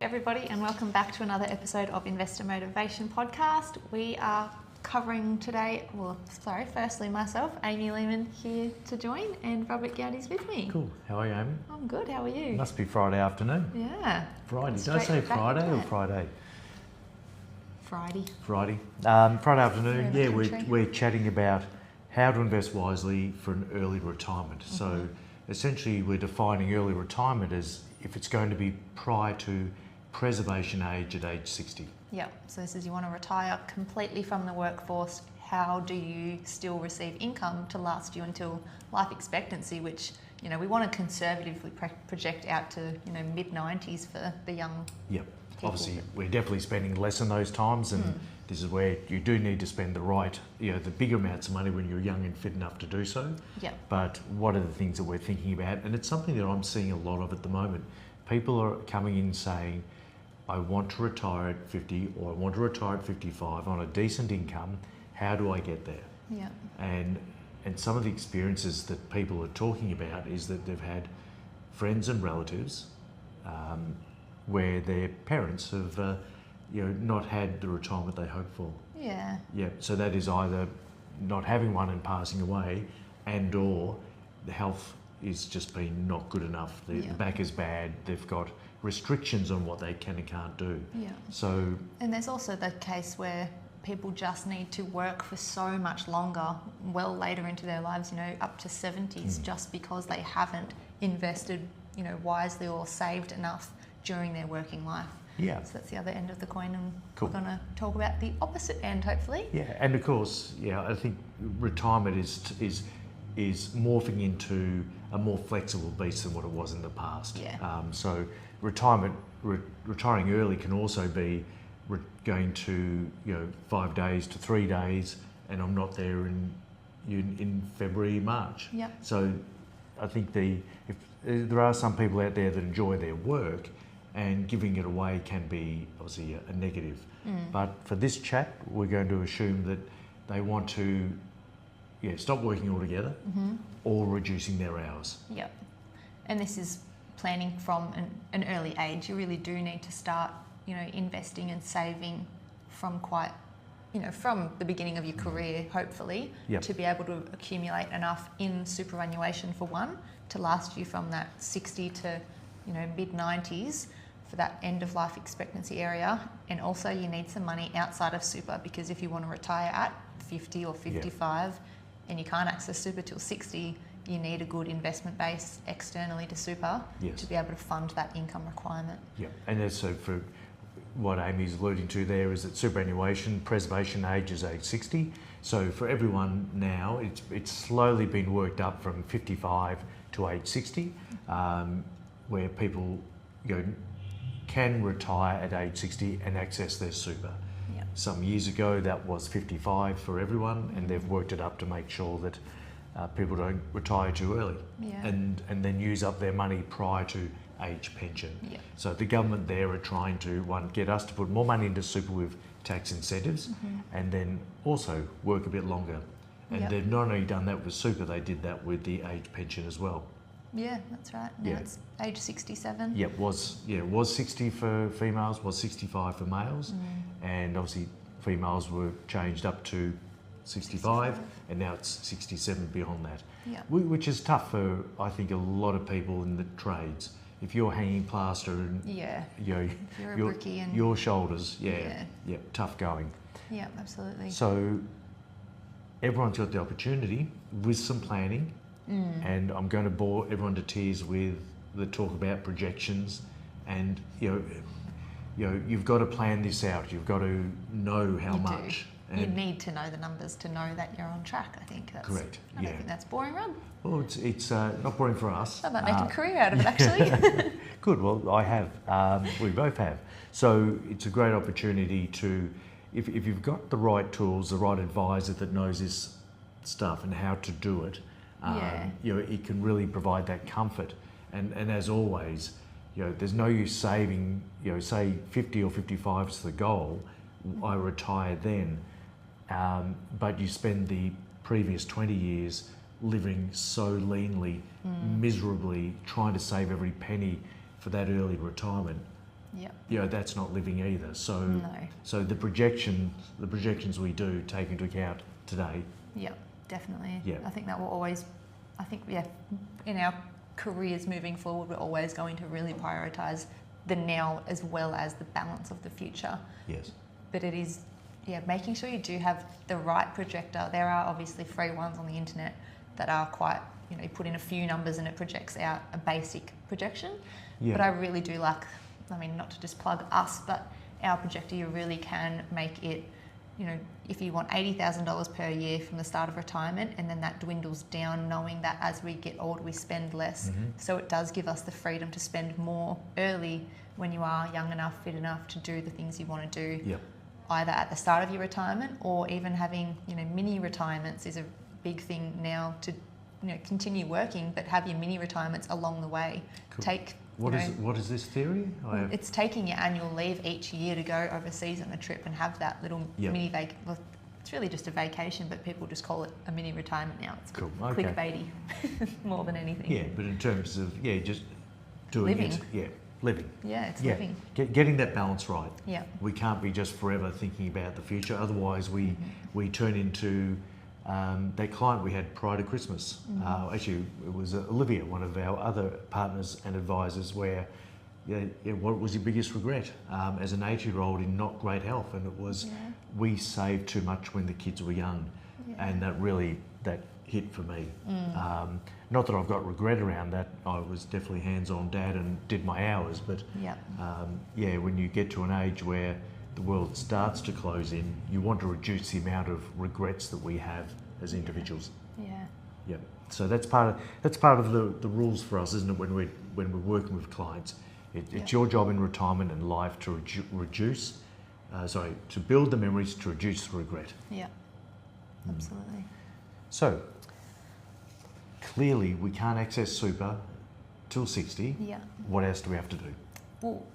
everybody, and welcome back to another episode of Investor Motivation Podcast. We are covering today, firstly myself, Amy Lehman here to join, and Robert Gowdy's with me. Cool. How are you, Amy? I'm good, how are you? Must be Friday afternoon. Yeah. Friday. Did I say Friday or Friday? Friday. Friday. Friday afternoon, Yeah, we're chatting about how to invest wisely for an early retirement. Mm-hmm. So essentially we're defining early retirement as if it's going to be prior to preservation age at age 60. Yeah, so this is you want to retire completely from the workforce. How do you still receive income to last you until life expectancy, which, you know, we want to conservatively project out to, you know, mid-90s for the young Yep. people. Obviously, we're definitely spending less in those times, and this is where you do need to spend the bigger amounts of money when you're young and fit enough to do so. Yep. But what are the things that we're thinking about? And it's something that I'm seeing a lot of at the moment. People are coming in saying, I want to retire at 50 or I want to retire at 55 on a decent income. How do I get there? Yeah. And some of the experiences that people are talking about is that they've had friends and relatives where their parents have not had the retirement they hoped for. Yeah. Yeah. So that is either not having one and passing away, and or the health is just been not good enough. The back is bad. They've got restrictions on what they can and can't do. Yeah. So. And there's also the case where people just need to work for so much longer, well later into their lives, you know, up to 70s, just because they haven't invested, you know, wisely or saved enough during their working life. Yeah. So that's the other end of the coin, and cool. We're going to talk about the opposite end, hopefully. Yeah, and of course, I think retirement is morphing into a more flexible beast than what it was in the past. Yeah. So retiring early can also be going to 5 days to 3 days, and I'm not there in February, March. Yeah. So I think if there are some people out there that enjoy their work, and giving it away can be obviously a negative. But for this chat, we're going to assume that they want to stop working altogether or reducing their hours. Yep. And this is planning from an early age. You really do need to start, investing and saving from from the beginning of your career, hopefully, to be able to accumulate enough in superannuation for one, to last you from that 60 to, mid-90s for that end of life expectancy area. And also you need some money outside of super, because if you want to retire at 50 or 55 and you can't access super till 60, you need a good investment base externally to super to be able to fund that income requirement. Yeah, and so for what Amy's alluding to there is that superannuation preservation age is age 60. So for everyone now, it's slowly been worked up from 55 to age 60, where people can retire at age 60 and access their super. Yeah. Some years ago that was 55 for everyone, and they've worked it up to make sure that people don't retire too early and then use up their money prior to age pension. Yeah. So the government there are trying to, one, get us to put more money into super with tax incentives, and then also work a bit longer. And they've not only done that with super, they did that with the age pension as well. Yeah, that's right. Now it's age 67. Yeah, it was 60 for females, was 65 for males, and obviously females were changed up to 65, and now it's 67 beyond that. Yeah. Which is tough for, I think, a lot of people in the trades. If you're hanging plaster and you're a brickie and your shoulders, tough going. Yeah, absolutely. So everyone's got the opportunity with some planning. And I'm going to bore everyone to tears with the talk about projections, and you've got to plan this out. You've got to know how much. You need to know the numbers to know that you're on track. I think that's correct. I don't think that's boring, Rob. Well, it's not boring for us. I might make a career out of it, actually. Good. Well, I have. We both have. So it's a great opportunity to, if you've got the right tools, the right advisor that knows this stuff and how to do it. It can really provide that comfort, and as always, there's no use saving, say 50 or 55 is the goal, I retire then, but you spend the previous 20 years living so leanly, miserably, trying to save every penny for that early retirement. Yep. You know, that's not living either. So, No. so the projections we do take into account today. Yep, definitely. Yeah. I think that will always, in our careers moving forward, we're always going to really prioritise the now as well as the balance of the future. Yes. But it is, making sure you do have the right projector. There are obviously free ones on the internet that are quite, you put in a few numbers and it projects out a basic projection. Yeah. But I really do like, not to just plug us, but our projector, you really can make it, if you want $80,000 per year from the start of retirement, and then that dwindles down, knowing that as we get older, we spend less. Mm-hmm. So it does give us the freedom to spend more early when you are young enough, fit enough to do the things you want to do. Yep. Either at the start of your retirement or even having, mini retirements is a big thing now to, continue working, but have your mini retirements along the way. Cool. What is this theory? It's taking your annual leave each year to go overseas on a trip and have that little mini well, it's really just a vacation, but people just call it a mini retirement now. It's cool. Okay. Clickbaity more than anything. Yeah, but in terms of just doing Living. it. Yeah, living. Yeah, it's living. Getting that balance right. Yeah. We can't be just forever thinking about the future. Otherwise, we turn into that client we had prior to Christmas. Actually, it was Olivia, one of our other partners and advisors, where what was your biggest regret as an 80-year-old in not great health? And it was we saved too much when the kids were young, and that hit for me. Not that I've got regret around that. I was definitely hands-on dad and did my hours, but when you get to an age where the world starts to close in, you want to reduce the amount of regrets that we have as individuals. Yeah. Yep. So that's part of the rules for us, isn't it? When we're working with clients, it's your job in retirement and life to to build the memories, to reduce the regret. Yeah. Absolutely. So clearly we can't access super till 60. Yeah. What else do we have to do? Well,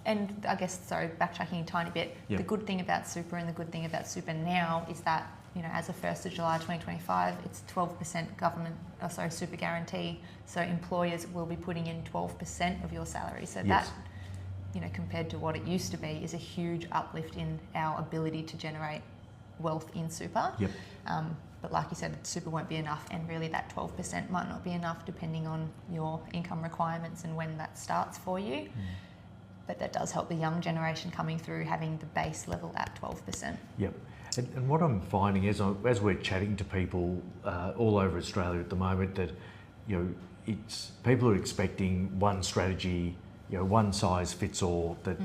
and I guess, backtracking a tiny bit, the good thing about super and the good thing about super now is that, as of 1st of July 2025, it's 12% super guarantee. So employers will be putting in 12% of your salary. So that, compared to what it used to be, is a huge uplift in our ability to generate wealth in super. Yep. But like you said, super won't be enough, and really that 12% might not be enough depending on your income requirements and when that starts for you. But that does help the young generation coming through having the base level at 12%. Yep. And what I'm finding as we're chatting to people all over Australia at the moment, that it's people are expecting one strategy, one size fits all. That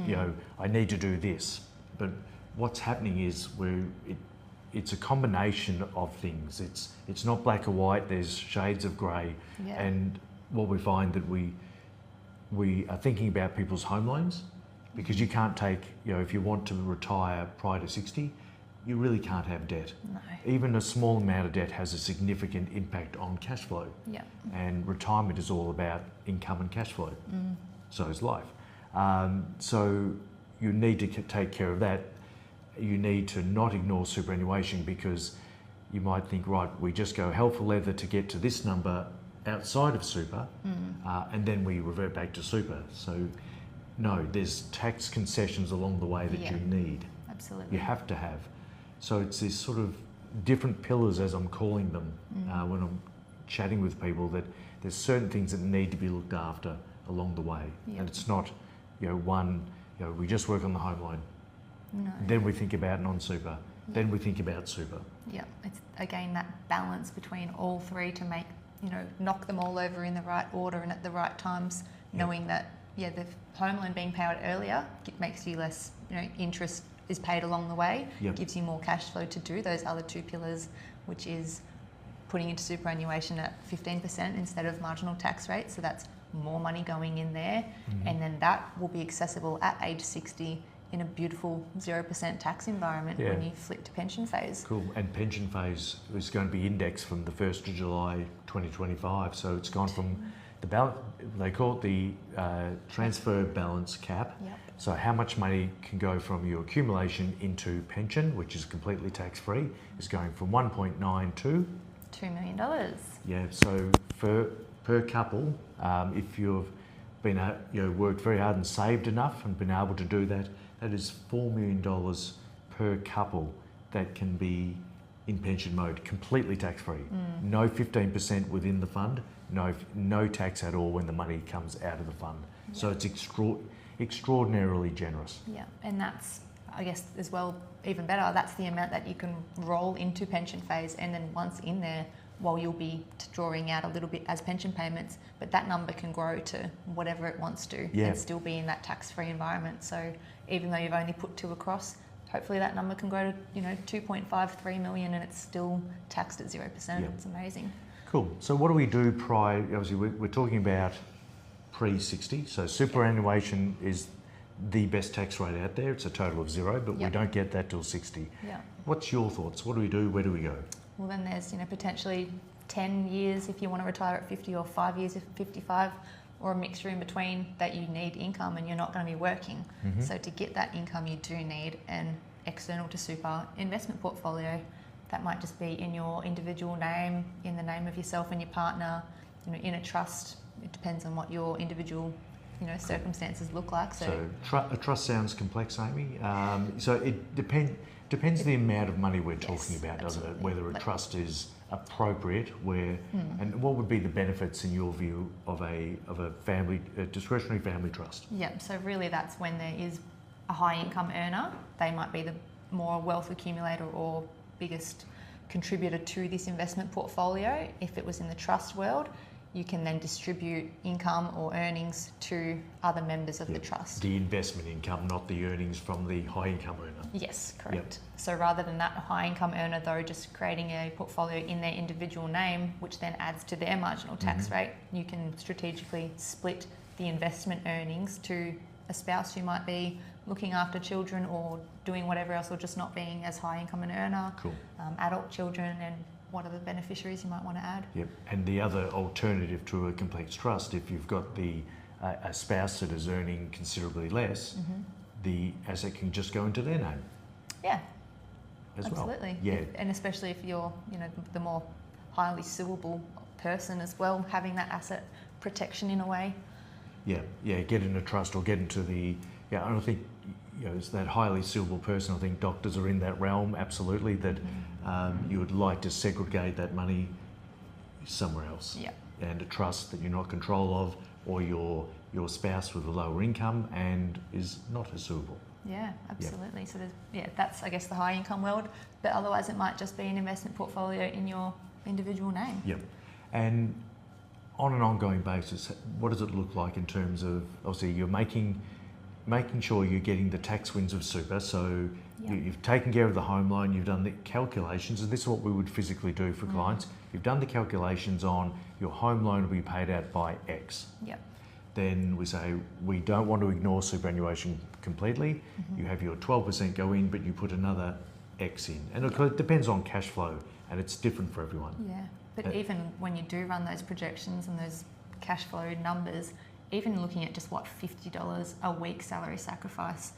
I need to do this, but what's happening is it's a combination of things. It's not black or white. There's shades of grey, and what we find that we are thinking about people's home loans, because you can't take, if you want to retire prior to 60, you really can't have debt. No. Even a small amount of debt has a significant impact on cash flow. Yeah. And retirement is all about income and cash flow. So is life. So you need to take care of that. You need to not ignore superannuation, because you might think, right, we just go hell for leather to get to this number outside of super, and then we revert back to super. So no, there's tax concessions along the way that you need. Absolutely. You have to have. So it's this sort of different pillars, as I'm calling them, when I'm chatting with people, that there's certain things that need to be looked after along the way. And it's not, we just work on the home loan. No. Then we think about non-super. Then we think about super. Yeah, it's again that balance between all three to make, knock them all over in the right order and at the right times, knowing that, the home loan being paid out earlier, it makes you less, interest is paid along the way, gives you more cash flow to do those other two pillars, which is putting into superannuation at 15% instead of marginal tax rate. So that's more money going in there. And then that will be accessible at age 60 in a beautiful 0% tax environment when you flip to pension phase. Cool. And pension phase is going to be indexed from the 1st of July 2025. So it's gone from the balance, they call it the transfer balance cap. So how much money can go from your accumulation into pension, which is completely tax-free, is going from 1.9 to $2 million. Yeah, so per couple, if you've worked very hard and saved enough and been able to do that, that is $4 million per couple that can be in pension mode, completely tax-free. No 15% within the fund, no tax at all when the money comes out of the fund. Yeah. So it's extraordinarily generous. Yeah, and that's, I guess, as well, even better, that's the amount that you can roll into pension phase, and then once in there, while you'll be drawing out a little bit as pension payments, but that number can grow to whatever it wants to and still be in that tax-free environment. So even though you've only put 2 across, hopefully that number can grow to 2.53 million, and it's still taxed at 0%. Yep. It's amazing. Cool. So what do we do prior? Obviously, we're talking about pre-60. So superannuation is the best tax rate out there. It's a total of 0, but we don't get that till 60. Yeah. What's your thoughts? What do we do? Where do we go? Well, then there's potentially 10 years if you want to retire at 50, or 5 years at 55, or a mixture in between that you need income and you're not going to be working. So to get that income, you do need an external to super investment portfolio. That might just be in your individual name, in the name of yourself and your partner, in a trust. It depends on what your individual circumstances look like. So a trust sounds complex, Amy. So it depends the amount of money we're talking about, doesn't it? Whether a trust is appropriate, and what would be the benefits in your view of a discretionary family trust? Yeah. So really, that's when there is a high income earner. They might be the more wealth accumulator or biggest contributor to this investment portfolio. If it was in the trust world, you can then distribute income or earnings to other members of the trust. The investment income, not the earnings from the high income earner. Yes, correct. So rather than that high income earner, though, just creating a portfolio in their individual name, which then adds to their marginal tax rate, you can strategically split the investment earnings to a spouse who might be looking after children or doing whatever else, or just not being as high income an earner, adult children, and what are the beneficiaries you might want to add. Yep. And the other alternative to a complex trust, if you've got a spouse that is earning considerably less, the asset can just go into their name. Yeah. Absolutely. Well. Yeah. And especially if you're, the more highly suable person as well, having that asset protection in a way. Yeah. Get in a trust or get into the. Yeah, I don't think. It's that highly suable person. I think doctors are in that realm, absolutely, that you would like to segregate that money somewhere else. Yeah. And a trust that you're not in control of, or your spouse with a lower income and is not as suable. Yeah, absolutely. So that's, I guess, the high income world, but otherwise it might just be an investment portfolio in your individual name. Yep. And on an ongoing basis, what does it look like in terms of, obviously you're making sure you're getting the tax wins of super. So you've taken care of the home loan, you've done the calculations, and this is what we would physically do for clients. You've done the calculations on your home loan will be paid out by X. Yep. Then we say, we don't want to ignore superannuation completely. You have your 12% go in, but you put another X in. And it depends on cash flow, and it's different for everyone. Yeah, but even when you do run those projections and those cash flow numbers, even looking at just $50 a week salary sacrifice,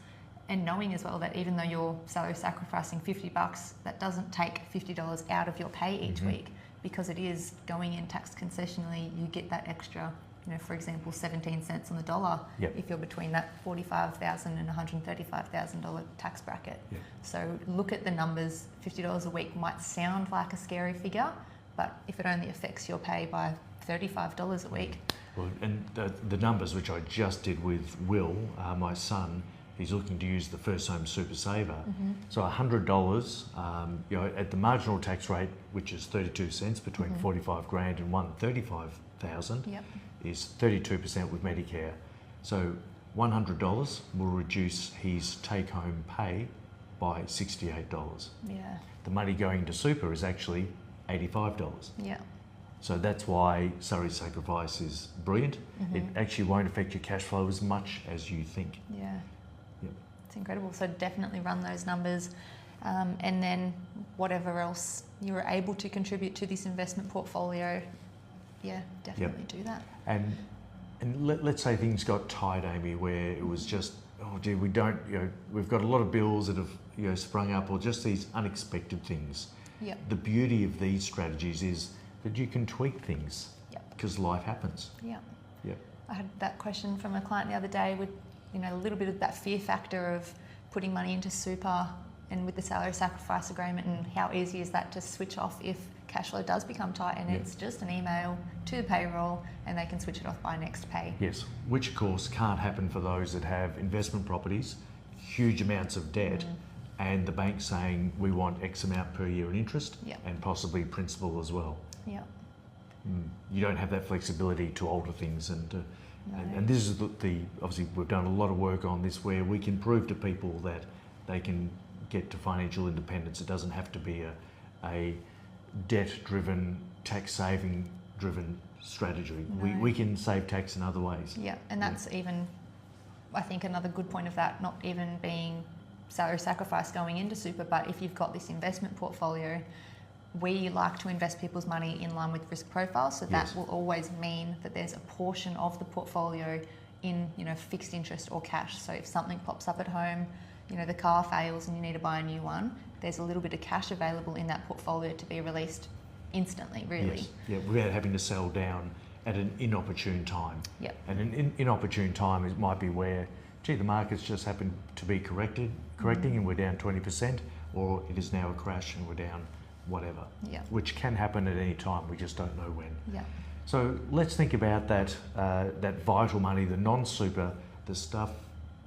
and knowing as well that even though you're salary sacrificing $50, that doesn't take $50 out of your pay each week, because it is going in tax concessionally. You get that extra, for example, 17 cents on the dollar if you're between that $45,000 and $135,000 tax bracket. So look at the numbers. $50 a week might sound like a scary figure, but if it only affects your pay by $35 a week. Well, and the numbers which I just did with Will, my son, he's looking to use the First Home Super Saver. So $100, at the marginal tax rate, which is 32 cents between 45 grand and 135,000, is 32% with Medicare. So $100 will reduce his take-home pay by $68. Yeah. The money going to super is actually $85. Yeah. So that's why salary sacrifice is brilliant. It actually won't affect your cash flow as much as you think. Yeah. Yep. It's incredible. So definitely run those numbers, and then whatever else you were able to contribute to this investment portfolio, definitely do that. And let's say things got tight, Amy, where it was just, we've got a lot of bills that have sprung up, or just these unexpected things. Yep. The beauty of these strategies is that you can tweak things because life happens. Yeah. I had that question from a client the other day with, a little bit of that fear factor of putting money into super and with the salary sacrifice agreement, and how easy is that to switch off if cash flow does become tight, and it's just an email to the payroll and they can switch it off by next pay. Yes, which of course can't happen for those that have investment properties, huge amounts of debt, and the bank saying we want X amount per year in interest and possibly principal as well. Yeah. You don't have that flexibility to alter things, and this is the obviously we've done a lot of work on this where we can prove to people that they can get to financial independence. It doesn't have to be a debt-driven, tax-saving-driven strategy. No. We can save tax in other ways. Yeah, and that's even, I think, another good point of that, not even being salary sacrifice going into super, but if you've got this investment portfolio, we like to invest people's money in line with risk profile, so that will always mean that there's a portion of the portfolio in fixed interest or cash. So if something pops up at home, the car fails and you need to buy a new one, there's a little bit of cash available in that portfolio to be released instantly, really. Yes. Yeah, without having to sell down at an inopportune time. Yep. And an inopportune time it might be where, the market's just happened to be correcting and we're down 20%, or it is now a crash and we're down whatever. Yeah. Which can happen at any time, we just don't know when. Yeah. So let's think about that vital money, the non-super, the stuff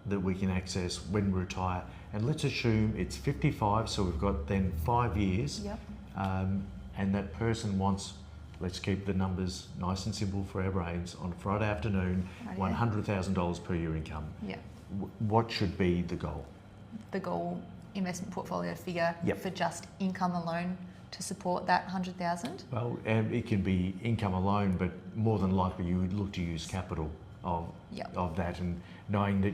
that we can access when we retire. And let's assume it's 55, so we've got then 5 years. Yep. And that person wants, let's keep the numbers nice and simple for our brains, on a Friday afternoon, $100,000 per year income. Yeah. What should be the goal? The goal investment portfolio figure for just income alone to support that 100,000? Well, it can be income alone, but more than likely you would look to use capital of that, and knowing that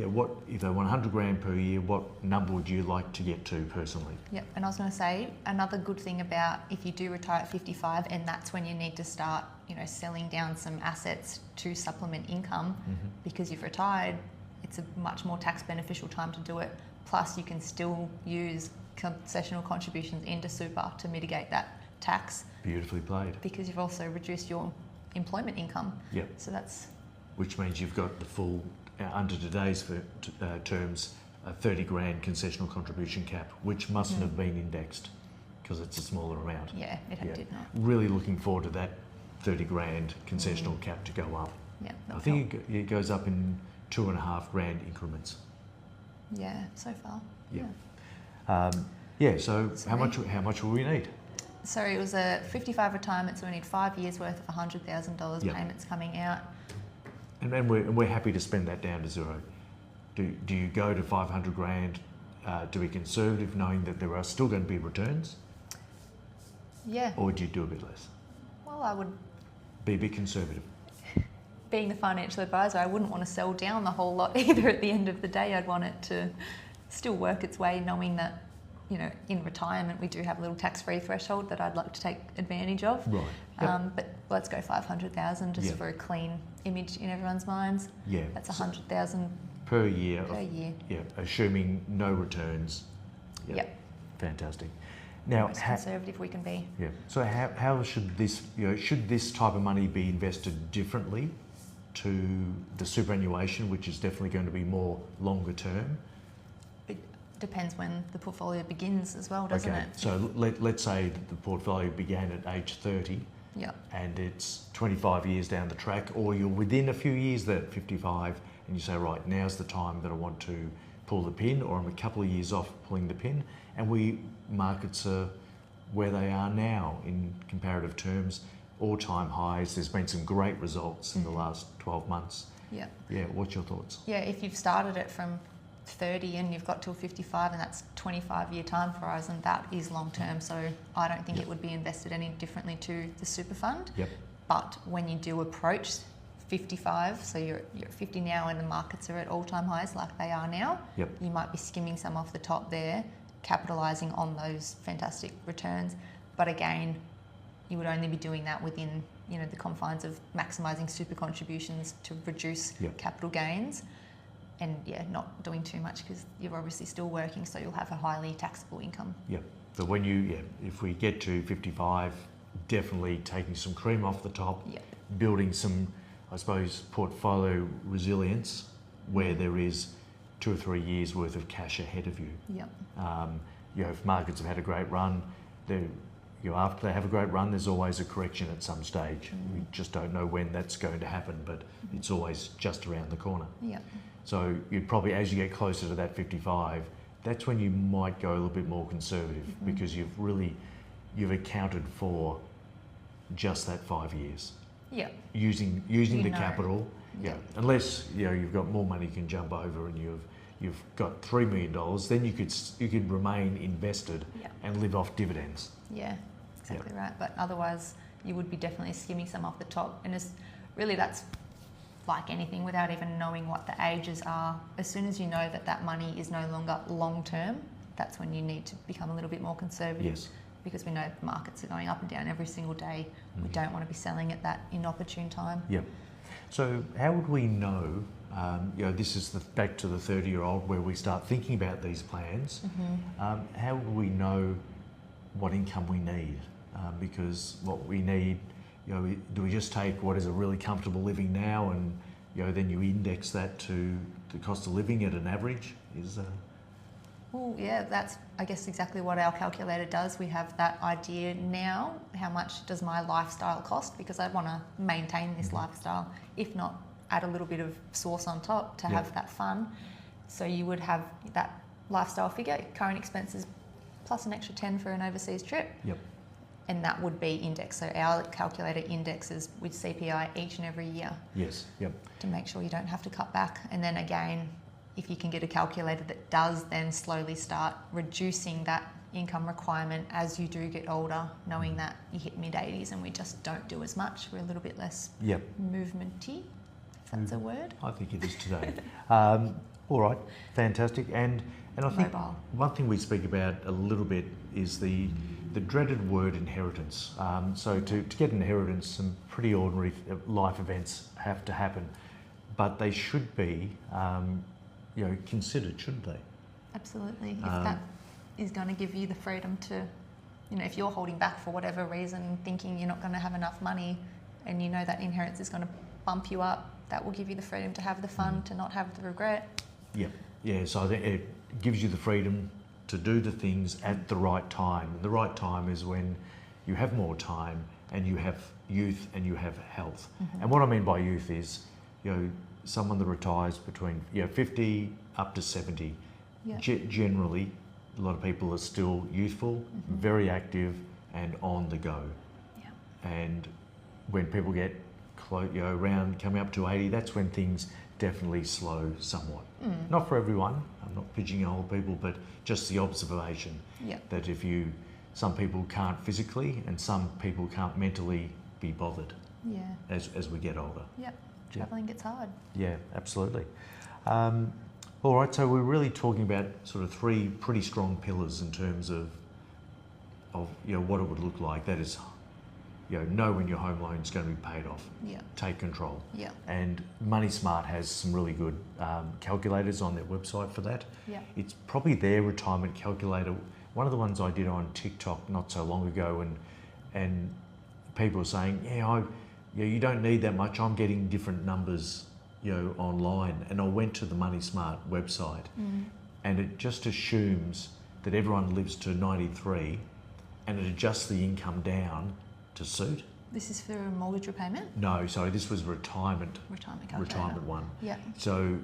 what if they want 100 grand per year, what number would you like to get to personally? Yep, and I was going to say another good thing about if you do retire at 55, and that's when you need to start, selling down some assets to supplement income, because you've retired, it's a much more tax beneficial time to do it. Plus, you can still use concessional contributions into super to mitigate that tax. Beautifully played. Because you've also reduced your employment income. Yep. So that's... Which means you've got the full, under today's terms, a 30 grand concessional contribution cap, which mustn't have been indexed because it's a smaller amount. Yeah, it did not. Really looking forward to that 30 grand concessional cap to go up. Yeah. I think it goes up in 2.5 grand increments. Yeah, so far. Yeah. So how much will we need? So it was a 55 retirement, so we need 5 years worth of $100,000 payments coming out. And we're happy to spend that down to zero. Do you go to 500 grand? Do we conservative, knowing that there are still going to be returns? Yeah. Or do you do a bit less? Well, I would... Be a bit conservative. Being the financial advisor, I wouldn't want to sell down the whole lot either at the end of the day. I'd want it to still work its way, knowing that, in retirement we do have a little tax-free threshold that I'd like to take advantage of. Right. Yep. But let's go 500,000 just for a clean image in everyone's minds. Yeah. That's 100,000 per year. Per year. Yeah, assuming no returns. Yep. Fantastic. Now, most conservative we can be. Yeah. So how should this, should this type of money be invested differently to the superannuation, which is definitely going to be more longer term? It depends when the portfolio begins as well, doesn't it? So let's say that the portfolio began at age 30 and it's 25 years down the track, or you're within a few years that 55 and you say, right, now's the time that I want to pull the pin, or I'm a couple of years off pulling the pin, and markets are where they are now in comparative terms, all-time highs. There's been some great results in the last 12 months. Yeah. Yeah, what's your thoughts? Yeah, if you've started it from 30 and you've got till 55 and that's 25-year time horizon, that is long-term. So I don't think it would be invested any differently to the super fund. Yep. But when you do approach 55, so you're at 50 now and the markets are at all-time highs like they are now, you might be skimming some off the top there, capitalising on those fantastic returns. But again, you would only be doing that within the confines of maximising super contributions to reduce capital gains, and not doing too much because you're obviously still working, so you'll have a highly taxable income. Yep. But when if we get to 55, definitely taking some cream off the top, building some, I suppose, portfolio resilience where there is 2 or 3 years worth of cash ahead of you. Yep. You know, if markets have had a great run, after they have a great run, there's always a correction at some stage. We just don't know when that's going to happen, but it's always just around the corner. Yep. So you'd probably, as you get closer to that 55, that's when you might go a little bit more conservative because you've accounted for just that 5 years. Yeah. Using the capital. Yeah. Unless you've got more money you can jump over and you've got $3 million, then you could remain invested and live off dividends. Yeah, exactly right. But otherwise, you would be definitely skimming some off the top, and that's like anything. Without even knowing what the ages are, as soon as you know that money is no longer long term, that's when you need to become a little bit more conservative. Yes. Because we know the markets are going up and down every single day. We don't want to be selling at that inopportune time. Yep. So how would we know? This is back to the 30-year-old where we start thinking about these plans. How would we know what income we need? Because what we need, do we just take what is a really comfortable living now and then you index that to the cost of living at an average? Well, yeah, that's, I guess, exactly what our calculator does. We have that idea now, how much does my lifestyle cost? Because I want to maintain this lifestyle, if not add a little bit of sauce on top to have that fun. So you would have that lifestyle figure, current expenses, plus an extra 10 for an overseas trip. Yep. And that would be indexed. So our calculator indexes with CPI each and every year. Yes, yep. To make sure you don't have to cut back. And then again, if you can get a calculator that does then slowly start reducing that income requirement as you do get older, knowing that you hit mid-80s and we just don't do as much. We're a little bit less movementy, if that's a word. I think it is today. All right, fantastic. And I think one thing we speak about a little bit is the dreaded word inheritance. So to get inheritance, some pretty ordinary life events have to happen, but they should be considered, shouldn't they? Absolutely. If that is going to give you the freedom to, if you're holding back for whatever reason, thinking you're not going to have enough money, and that inheritance is going to bump you up, that will give you the freedom to have the fun, to not have the regret. Yeah. So I think it gives you the freedom to do the things at the right time. And the right time is when you have more time and you have youth and you have health. And what I mean by youth is, someone that retires between 50 up to 70. Generally, a lot of people are still youthful, very active, and on the go. And when people get around coming up to 80, that's when things definitely slow somewhat. Not for everyone. I'm not pigeonholing people, but just the observation that some people can't physically and some people can't mentally be bothered. As we get older. Travelling gets hard. Yeah, absolutely. All right, so we're really talking about sort of 3 pretty strong pillars in terms of what it would look like. That is, know when your home loan is going to be paid off. Take control. And Money Smart has some really good calculators on their website for that. It's probably their retirement calculator. One of the ones I did on TikTok not so long ago, and people were saying, you don't need that much. I'm getting different numbers, online. And I went to the Money Smart website, and it just assumes that everyone lives to 93, and it adjusts the income down to suit. This is for a mortgage repayment? No, sorry, this was retirement one. So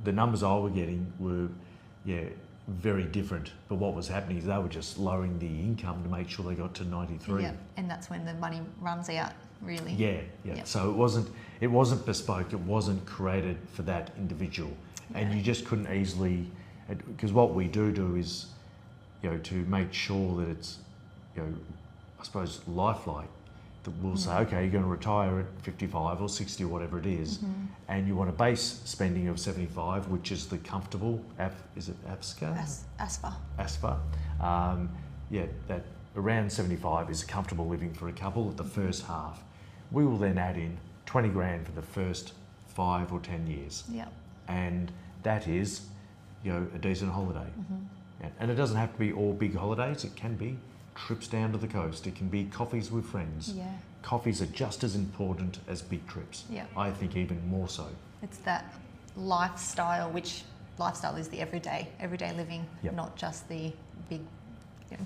the numbers I was getting were, very different. But what was happening is they were just lowering the income to make sure they got to 93. And that's when the money runs out, really. So it wasn't bespoke. It wasn't created for that individual, and you just couldn't easily, because what we do is, to make sure that it's, I suppose lifelike. That we'll say, okay, you're going to retire at 55 or 60 or whatever it is, and you want a base spending of 75, which is the comfortable, is it ASFA? ASFA. That around 75 is comfortable living for a couple at the first half. We will then add in 20 grand for the first 5 or 10 years. And that is, a decent holiday. And it doesn't have to be all big holidays. It can be trips down to the coast. It can be coffees with friends, coffees are just as important as big trips. Yeah. I think even more so. It's that lifestyle, which lifestyle is the everyday living, Yep. not just the big,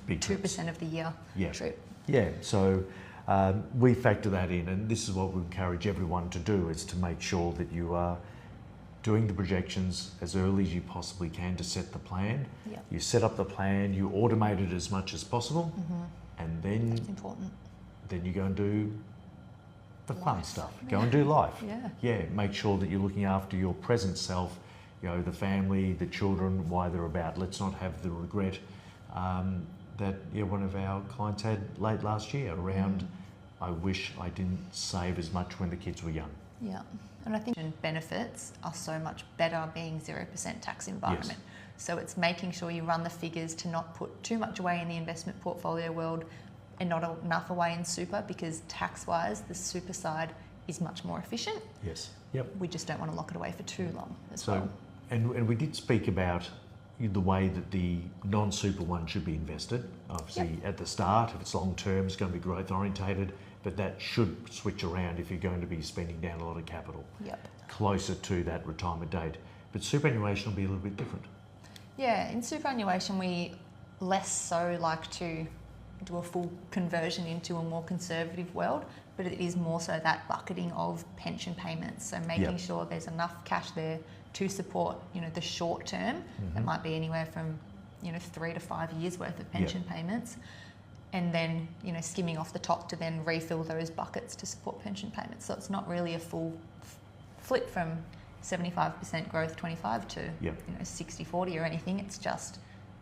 Big 2% trips. of the year Yeah. trip. Yeah, so we factor that in, and this is what we encourage everyone to do, is to make sure that you are doing the projections as early as you possibly can to set the plan. Yeah. You set up the plan, you automate it as much as possible, and then That's important. you go and do the fun Life. stuff. Go and do life. Yeah. Yeah, make sure that you're looking after your present self, the family, the children, why they're about. Let's not have the regret that one of our clients had late last year around, I wish I didn't save as much when the kids were young. Yeah, and I think benefits are so much better being 0% tax environment. So it's making sure you run the figures to not put too much away in the investment portfolio world and not enough away in super, because tax-wise, the super side is much more efficient. Yes. Yep. We just don't want to lock it away for too long as So, well. and we did speak about the way that the non-super one should be invested. Obviously, at the start, if it's long-term, it's going to be growth-orientated, but that should switch around if you're going to be spending down a lot of capital Yep. closer to that retirement date. But superannuation will be a little bit different. Yeah, in superannuation, we less so like to do a full conversion into a more conservative world, but it is more so that bucketing of pension payments. So making sure there's enough cash there to support, the short term. It might be anywhere from, 3 to 5 years worth of pension payments, and then, skimming off the top to then refill those buckets to support pension payments. So it's not really a full flip from 75% growth 25 to 60-40 or anything. It's just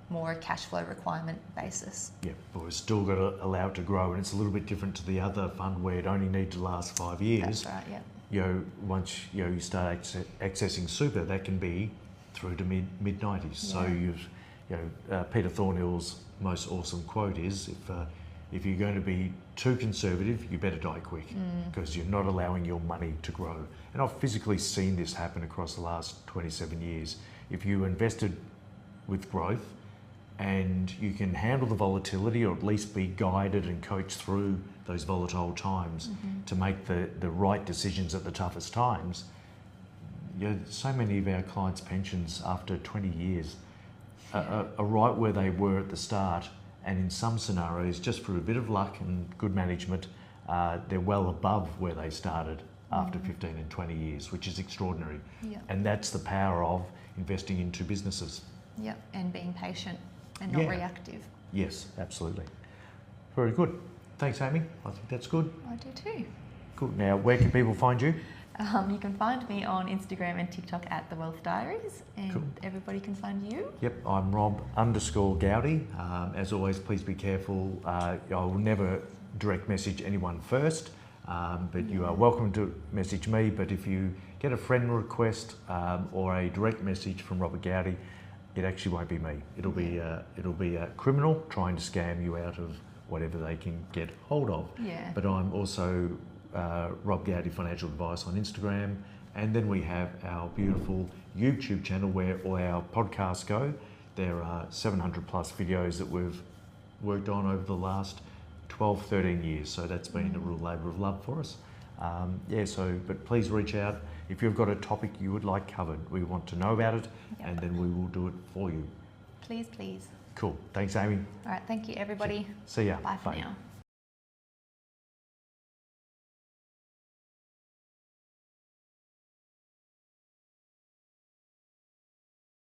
more a cash flow requirement basis. Yeah, but we've still got to allow it to grow, and it's a little bit different to the other fund where it only needs to last 5 years. That's right, yeah. Once you start accessing super, that can be through to mid 90s. So Peter Thornhill's most awesome quote is, if you're going to be too conservative, you better die quick, because you're not allowing your money to grow. And I've physically seen this happen across the last 27 years. If you invested with growth and you can handle the volatility, or at least be guided and coached through those volatile times to make the right decisions at the toughest times, so many of our clients' pensions after 20 years are right where they were at the start, and in some scenarios, just for a bit of luck and good management, they're well above where they started after 15 and 20 years, which is extraordinary. Yeah. And that's the power of investing into businesses. Yeah, and being patient and not reactive. Yes, absolutely. Very good. Thanks, Amy. I think that's good. I do too. Good. Now, where can people find you? You can find me on Instagram and TikTok at The Wealth Diaries, and everybody can find you. Yep, I'm Rob_Gowdy. As always, please be careful. I will never direct message anyone first, but you are welcome to message me. But if you get a friend request or a direct message from Robert Gowdy, it actually won't be me. It'll be a criminal trying to scam you out of whatever they can get hold of. Yeah. But I'm also Rob Gowdy Financial Advice on Instagram, and then we have our beautiful YouTube channel where all our podcasts go. There are 700 plus videos that we've worked on over the last 12, 13 years, so that's been a real labour of love for us. But please reach out if you've got a topic you would like covered. We want to know about it, and then we will do it for you. Please. Cool. Thanks, Amy. All right, thank you, everybody. See ya. Bye for now.